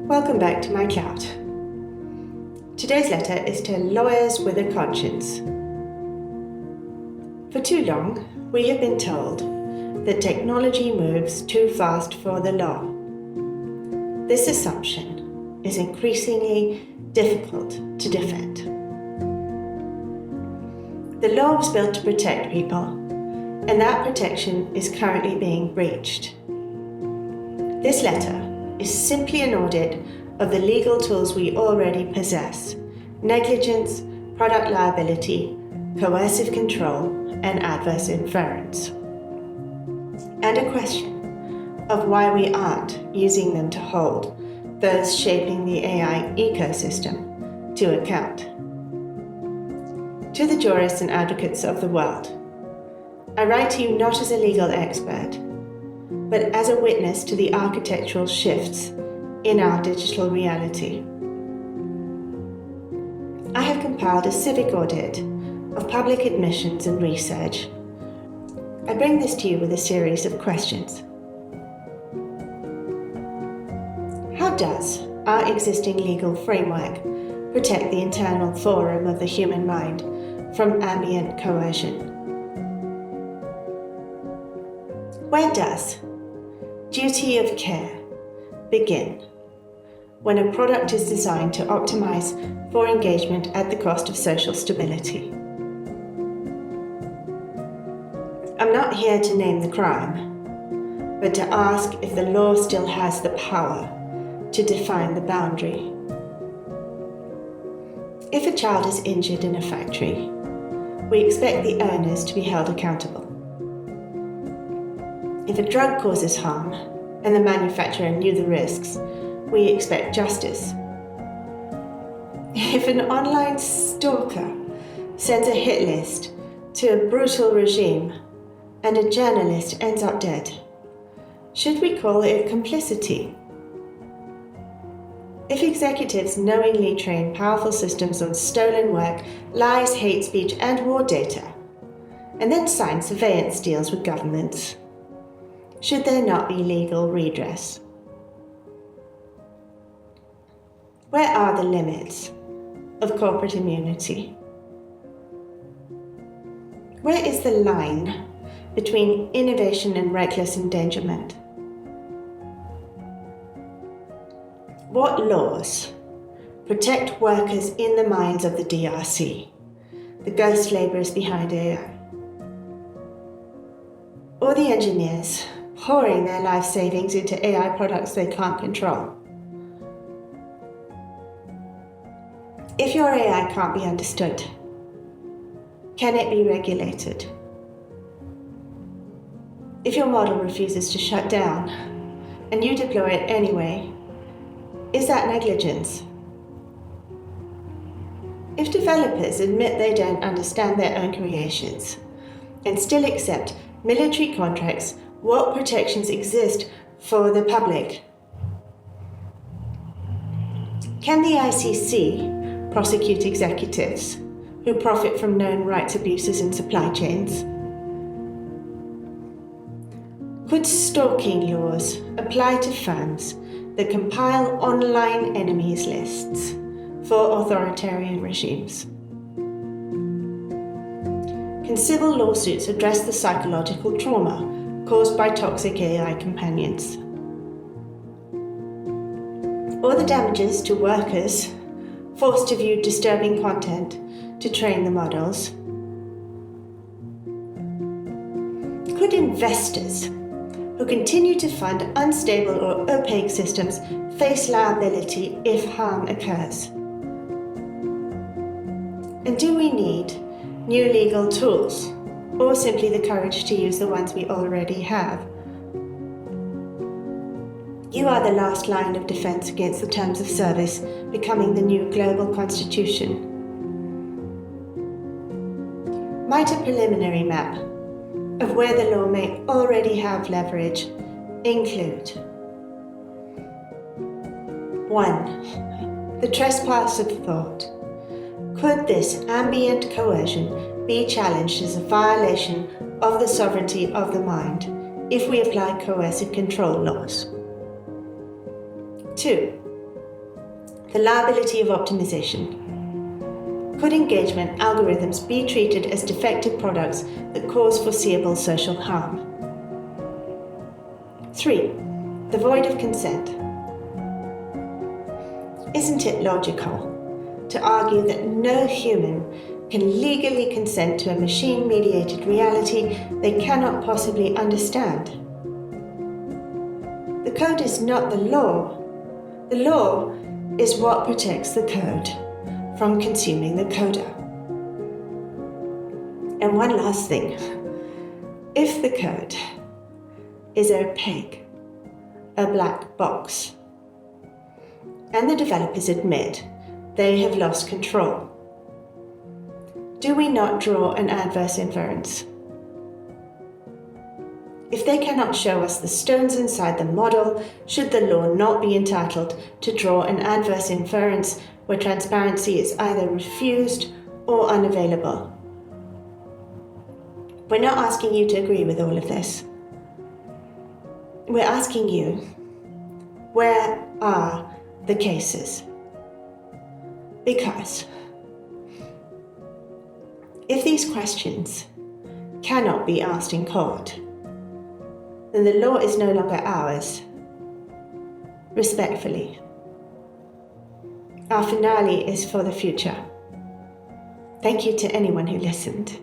Welcome back to my cloud. Today's letter is to lawyers with a conscience. For too long, we have been told that technology moves too fast for the law. This assumption is increasingly difficult to defend. The law was built to protect people, and that protection is currently being breached. This letter is simply an audit of the legal tools we already possess: negligence, product liability, coercive control, and adverse inference. And a question of why we aren't using them to hold those shaping the AI ecosystem to account. To the jurists and advocates of the world, I write to you not as a legal expert, but as a witness to the architectural shifts in our digital reality. I have compiled a civic audit of public admissions and research. I bring this to you with a series of questions. How does our existing legal framework protect the internal forum of the human mind from ambient coercion? Where does duty of care begin when a product is designed to optimize for engagement at the cost of social stability? I'm not here to name the crime, but to ask if the law still has the power to define the boundary. If a child is injured in a factory, we expect the owners to be held accountable. If a drug causes harm and the manufacturer knew the risks, we expect justice. If an online stalker sends a hit list to a brutal regime and a journalist ends up dead, should we call it complicity? If executives knowingly train powerful systems on stolen work, lies, hate speech, and war data, and then sign surveillance deals with governments, should there not be legal redress? Where are the limits of corporate immunity? Where is the line between innovation and reckless endangerment? What laws protect workers in the minds of the DRC, the ghost laborers behind AI, or the engineers pouring their life savings into AI products they can't control? If your AI can't be understood, can it be regulated? If your model refuses to shut down and you deploy it anyway, is that negligence? If developers admit they don't understand their own creations and still accept military contracts, what protections exist for the public? Can the ICC prosecute executives who profit from known rights abuses in supply chains? Could stalking laws apply to firms that compile online enemies lists for authoritarian regimes? Can civil lawsuits address the psychological trauma caused by toxic AI companions? Or the damages to workers forced to view disturbing content to train the models? Could investors who continue to fund unstable or opaque systems face liability if harm occurs? And do we need new legal tools, or simply the courage to use the ones we already have? You are the last line of defense against the terms of service becoming the new global constitution. Might a preliminary map of where the law may already have leverage include: 1. The trespass of thought. Could this ambient coercion be challenged as a violation of the sovereignty of the mind if we apply coercive control laws? 2. The liability of optimization. Could engagement algorithms be treated as defective products that cause foreseeable social harm? 3. The void of consent. Isn't it logical to argue that no human can legally consent to a machine-mediated reality they cannot possibly understand? The code is not the law. The law is what protects the code from consuming the coder. And one last thing. If the code is opaque, a black box, and the developers admit they have lost control, do we not draw an adverse inference? If they cannot show us the stones inside the model, should the law not be entitled to draw an adverse inference where transparency is either refused or unavailable? We're not asking you to agree with all of this. We're asking you, where are the cases? Because if these questions cannot be asked in court, then the law is no longer ours. Respectfully, our finale is for the future. Thank you to anyone who listened.